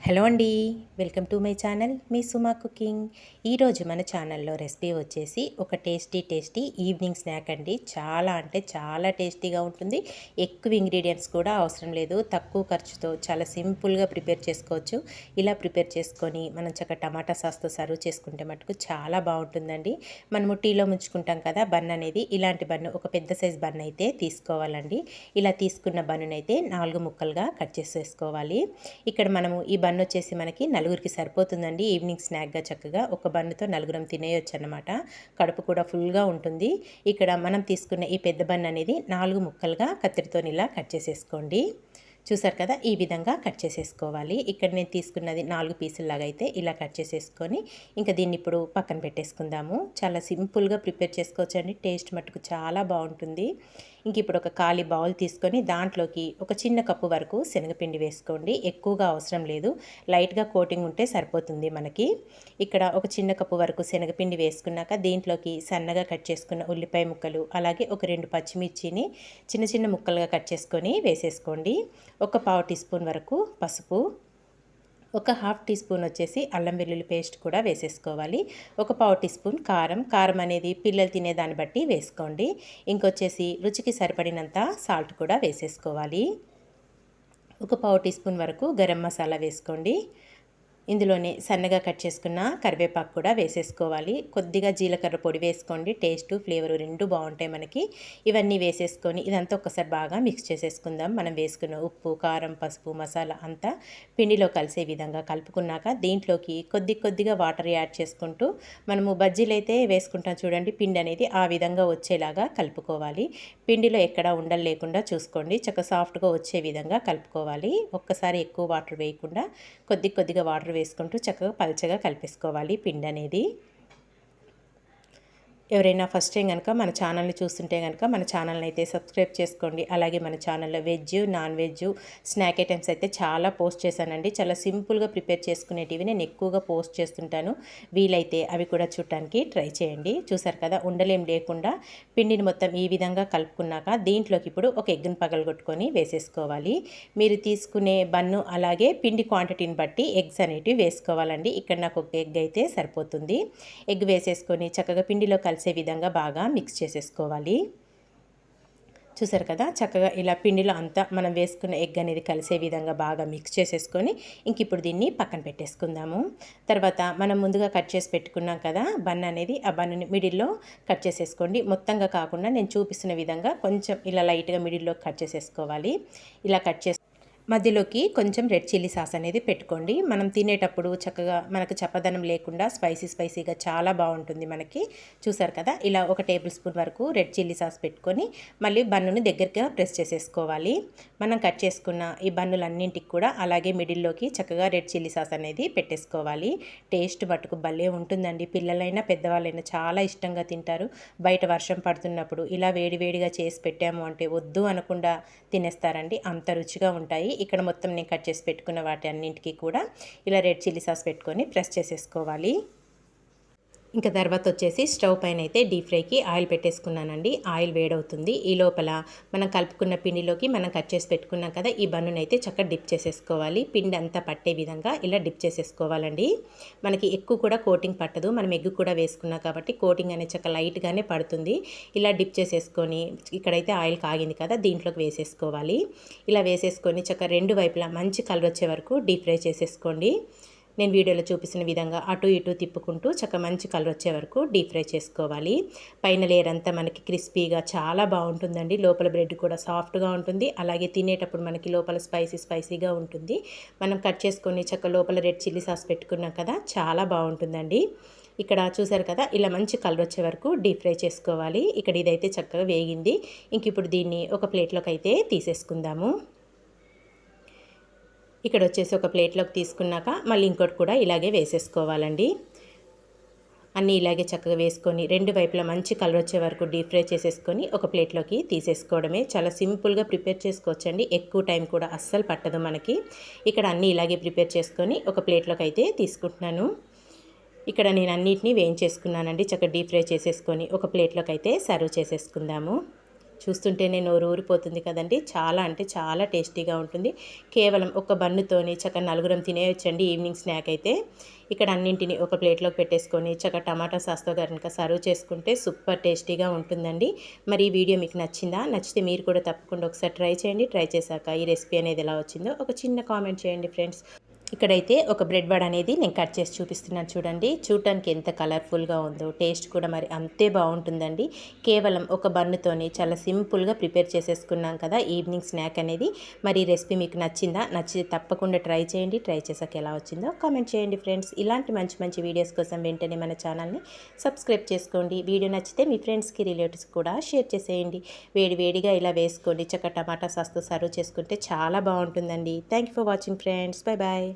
Hello అండి, welcome to my channel me Suma cooking. ఈరోజు మన ఛానల్లో రెసిపీ వచ్చేసి ఒక టేస్టీ ఈవినింగ్ స్నాక్ అండి. చాలా అంటే చాలా టేస్టీగా ఉంటుంది. ఎక్కువ ఇంగ్రీడియంట్స్ కూడా అవసరం లేదు. తక్కువ ఖర్చుతో చాలా సింపుల్గా ప్రిపేర్ చేసుకోవచ్చు. ఇలా ప్రిపేర్ చేసుకొని మనం చక్కగా టమాటా సాస్తో సర్వ్ చేసుకుంటే మటుకు చాలా బాగుంటుందండి. మనము టీలో ముంచుకుంటాం కదా బన్ అనేది, ఇలాంటి బన్ను ఒక పెద్ద సైజ్ బన్ అయితే తీసుకోవాలండి. ఇలా తీసుకున్న బన్నునైతే 4 ముక్కలుగా కట్ చేసేసుకోవాలి. ఇక్కడ మనము ఈ బన్ వచ్చేసి మనకి నలుగురికి సరిపోతుందండి. ఈవినింగ్ స్నాక్గా చక్కగా ఒక బన్నుతో నలుగురం తినేయొచ్చు అన్నమాట. కడుపు కూడా ఫుల్గా ఉంటుంది. ఇక్కడ మనం తీసుకున్న ఈ పెద్ద బన్ అనేది 4 ముక్కలుగా కత్తిరితో ఇలా కట్ చేసేసుకోండి. చూసారు కదా, ఈ విధంగా కట్ చేసేసుకోవాలి. ఇక్కడ నేను తీసుకున్నది 4 పీసుల్లాగా అయితే ఇలా కట్ చేసేసుకొని ఇంకా దీన్ని ఇప్పుడు పక్కన పెట్టేసుకుందాము. చాలా సింపుల్గా ప్రిపేర్ చేసుకోవచ్చండి. టేస్ట్ మటుకు చాలా బాగుంటుంది. ఇంక ఇప్పుడు ఒక ఖాళీ బౌల్ తీసుకొని దాంట్లోకి ఒక చిన్న కప్పు వరకు శనగపిండి వేసుకోండి. ఎక్కువగా అవసరం లేదు, లైట్గా కోటింగ్ ఉంటే సరిపోతుంది మనకి. ఇక్కడ ఒక చిన్న కప్పు వరకు శనగపిండి వేసుకున్నాక దీంట్లోకి సన్నగా కట్ చేసుకున్న ఉల్లిపాయ ముక్కలు, అలాగే ఒక 2 పచ్చిమిర్చిని చిన్న చిన్న ముక్కలుగా కట్ చేసుకొని వేసేసుకోండి. ఒక పావు టీ స్పూన్ వరకు పసుపు, ఒక హాఫ్ టీ స్పూన్ వచ్చేసి అల్లం వెల్లుల్లి పేస్ట్ కూడా వేసేసుకోవాలి. ఒక పావు టీ స్పూన్ కారం అనేది పిల్లలు తినేదాన్ని బట్టి వేసుకోండి. ఇంకొచ్చేసి రుచికి సరిపడినంత సాల్ట్ కూడా వేసేసుకోవాలి. ఒక పావు టీ స్పూన్ వరకు గరం మసాలా వేసుకోండి. ఇందులోనే సన్నగా కట్ చేసుకున్న కరివేపాకు కూడా వేసేసుకోవాలి. కొద్దిగా జీలకర్ర పొడి వేసుకోండి. టేస్ట్ ఫ్లేవర్ రెండు బాగుంటాయి మనకి. ఇవన్నీ వేసేసుకొని ఇదంతా ఒక్కసారి బాగా మిక్స్ చేసేసుకుందాం. మనం వేసుకున్న ఉప్పు, కారం, పసుపు, మసాలా అంతా పిండిలో కలిసే విధంగా కలుపుకున్నాక దీంట్లోకి కొద్దిగా వాటర్ యాడ్ చేసుకుంటూ మనము బజ్జీలు అయితే వేసుకుంటాం చూడండి, పిండి అనేది ఆ విధంగా వచ్చేలాగా కలుపుకోవాలి. పిండిలో ఎక్కడ ఉండలు లేకుండా చూసుకోండి. చక్కగా సాఫ్ట్గా వచ్చే విధంగా కలుపుకోవాలి. ఒక్కసారి ఎక్కువ వాటర్ వేయకుండా కొద్దిగా వాటర్ వేసుకుంటూ చక్కగా పల్చగా కలిపేసుకోవాలి పిండి అనేది. ఎవరైనా ఫస్ట్ టైం కనుక మన ఛానల్ని చూస్తుంటే కనుక మన ఛానల్ని అయితే సబ్స్క్రైబ్ చేసుకోండి. అలాగే మన ఛానల్లో veg, non veg snack items అయితే చాలా పోస్ట్ చేశానండి. చాలా సింపుల్గా ప్రిపేర్ చేసుకునేటివి నేను ఎక్కువగా పోస్ట్ చేస్తుంటాను. వీలైతే అవి కూడా చూడటానికి ట్రై చేయండి. చూసారు కదా, ఉండలేం లేకుండా పిండిని మొత్తం ఈ విధంగా కలుపుకున్నాక దీంట్లోకి ఇప్పుడు ఒక ఎగ్గును పగలగొట్టుకొని వేసేసుకోవాలి. మీరు తీసుకునే బన్ను అలాగే పిండి క్వాంటిటీని బట్టి ఎగ్స్ అనేటివి వేసుకోవాలండి. ఇక్కడ నాకు ఒక ఎగ్ అయితే సరిపోతుంది. ఎగ్ వేసేసుకొని చక్కగా పిండిలో కలిసే విధంగా బాగా మిక్స్ చేసేసుకోవాలి. చూసారు కదా, చక్కగా ఇలా పిండిలో అంతా మనం వేసుకున్న ఎగ్ అనేది కలిసే విధంగా బాగా మిక్స్ చేసేసుకొని ఇంక ఇప్పుడు దీన్ని పక్కన పెట్టేసుకుందాము. తర్వాత మనం ముందుగా కట్ చేసి పెట్టుకున్నాం కదా బన్ అనేది, ఆ బన్నుని మిడిల్లో కట్ చేసేసుకోండి. మొత్తంగా కాకుండా నేను చూపిస్తున్న విధంగా కొంచెం ఇలా లైట్గా మిడిల్లో కట్ చేసేసుకోవాలి. ఇలా కట్ చేసి మధ్యలోకి కొంచెం రెడ్ చిల్లీ సాస్ అనేది పెట్టుకోండి. మనం తినేటప్పుడు చక్కగా మనకు చప్పదనం లేకుండా స్పైసీగా చాలా బాగుంటుంది మనకి. చూసారు కదా, ఇలా ఒక టేబుల్ స్పూన్ వరకు రెడ్ చిల్లీ సాస్ పెట్టుకొని మళ్ళీ బన్నుని దగ్గరగా ప్రెస్ చేసేసుకోవాలి. మనం కట్ చేసుకున్న ఈ బన్నులన్నింటికి కూడా అలాగే మిడిల్లోకి చక్కగా రెడ్ చిల్లీ సాస్ అనేది పెట్టేసుకోవాలి. టేస్ట్ మటుకు భలే ఉంటుందండి. పిల్లలైనా పెద్దవాళ్ళైనా చాలా ఇష్టంగా తింటారు. బయట వర్షం పడుతున్నప్పుడు ఇలా వేడిగా చేసి పెట్టాము అంటే వద్దు అనకుండా తినేస్తారండి, అంత రుచిగా ఉంటాయి. ఇక్కడ మొత్తం నేను కట్ చేసి పెట్టుకున్న వాటి అన్నింటికి కూడా ఇలా రెడ్ చిల్లీ సాస్ పెట్టుకొని ప్రెస్ చేసేసుకోవాలి. ఇంకా తర్వాత వచ్చేసి స్టవ్ పైన అయితే డీప్ ఫ్రైకి ఆయిల్ పెట్టేసుకున్నానండి. ఆయిల్ వేడవుతుంది. ఈ లోపల మనం కలుపుకున్న పిండిలోకి మనం కట్ చేసి పెట్టుకున్నాం కదా ఈ బన్నును అయితే చక్కగా డిప్ చేసేసుకోవాలి. పిండి అంతా పట్టే విధంగా ఇలా డిప్ చేసేసుకోవాలండి. మనకి ఎక్కువ కూడా కోటింగ్ పట్టదు, మనం ఎగ్ కూడా వేసుకున్నాం కాబట్టి కోటింగ్ అనేది చక్కగా లైట్గానే పడుతుంది. ఇలా డిప్ చేసేసుకొని ఇక్కడైతే ఆయిల్ కాగింది కదా దీంట్లోకి వేసేసుకోవాలి. ఇలా వేసేసుకొని చక్కగా రెండు వైపులా మంచి కలర్ వచ్చే వరకు డీప్ ఫ్రై చేసేసుకోండి. నేను వీడియోలో చూపిస్తున్న విధంగా అటు ఇటు తిప్పుకుంటూ చక్కగా మంచి కలర్ వచ్చే వరకు డీప్ ఫ్రై చేసుకోవాలి. పైన లేయర్ అంతా మనకి క్రిస్పీగా చాలా బాగుంటుందండి. లోపల బ్రెడ్ కూడా సాఫ్ట్గా ఉంటుంది. అలాగే తినేటప్పుడు మనకి లోపల స్పైసీగా ఉంటుంది. మనం కట్ చేసుకొని చక్కగా లోపల రెడ్ చిల్లీ సాస్ పెట్టుకున్నాం కదా, చాలా బాగుంటుందండి. ఇక్కడ చూసారు కదా, ఇలా మంచి కలర్ వచ్చే వరకు డీప్ ఫ్రై చేసుకోవాలి. ఇక్కడ ఇదైతే చక్కగా వేగింది. ఇంక ఇప్పుడు దీన్ని ఒక ప్లేట్లోకి అయితే తీసేసుకుందాము. ఇక్కడ వచ్చేసి ఒక ప్లేట్లోకి తీసుకున్నాక మళ్ళీ ఇంకోటి కూడా ఇలాగే వేసేసుకోవాలండి. అన్నీ ఇలాగే చక్కగా వేసుకొని రెండు వైపులా మంచి కలర్ వచ్చే వరకు డీప్ ఫ్రై చేసేసుకొని ఒక ప్లేట్లోకి తీసేసుకోవడమే. చాలా సింపుల్గా ప్రిపేర్ చేసుకోవచ్చండి. ఎక్కువ టైం కూడా అస్సలు పట్టదు మనకి. ఇక్కడ అన్నీ ఇలాగే ప్రిపేర్ చేసుకొని ఒక ప్లేట్లోకి అయితే తీసుకుంటున్నాను. ఇక్కడ నేను అన్నిటినీ వేయించేసుకున్నానండి. చక్కగా డీప్ ఫ్రై చేసేసుకొని ఒక ప్లేట్లోకి అయితే సర్వ్ చేసేసుకుందాము. చూస్తుంటేనే నోరు ఊరిపోతుంది కదండి. చాలా అంటే చాలా టేస్టీగా ఉంటుంది. కేవలం ఒక బన్నుతోని చక్కగా నలుగురం తినేయొచ్చండి ఈవినింగ్ స్నాక్ అయితే. ఇక్కడ అన్నింటిని ఒక ప్లేట్లోకి పెట్టేసుకొని చక్కగా టమాటా సాస్తో కనుక సర్వ్ చేసుకుంటే సూపర్ టేస్టీగా ఉంటుందండి. మరి ఈ వీడియో మీకు నచ్చిందా? నచ్చితే మీరు కూడా తప్పకుండా ఒకసారి ట్రై చేయండి. ట్రై చేశాక ఈ రెసిపీ అనేది ఎలా వచ్చిందో ఒక చిన్న కామెంట్ చేయండి ఫ్రెండ్స్. ఇక్కడైతే ఒక బ్రెడ్ బడ్ అనేది నేను కట్ చేసి చూపిస్తున్నాను చూడండి. చూడటానికి ఎంత కలర్ఫుల్గా ఉందో, టేస్ట్ కూడా మరి అంతే బాగుంటుందండి. కేవలం ఒక బన్నుతోని చాలా సింపుల్గా ప్రిపేర్ చేసేసుకున్నాం కదా ఈవినింగ్ స్నాక్ అనేది. మరి ఈ రెసిపీ మీకు నచ్చిందా? నచ్చితే తప్పకుండా ట్రై చేయండి. ట్రై చేసాక ఎలా వచ్చిందో కామెంట్ చేయండి ఫ్రెండ్స్. ఇలాంటి మంచి మంచి వీడియోస్ కోసం వెంటనే మన ఛానల్ని సబ్స్క్రైబ్ చేసుకోండి. వీడియో నచ్చితే మీ ఫ్రెండ్స్కి, రిలేటివ్స్ కూడా షేర్ చేసేయండి. వేడి వేడిగా ఇలా వేసుకోండి. చక్కగా టమాటా సాస్తో సర్వ్ చేసుకుంటే చాలా బాగుంటుందండి. Thank you for watching friends. Bye bye.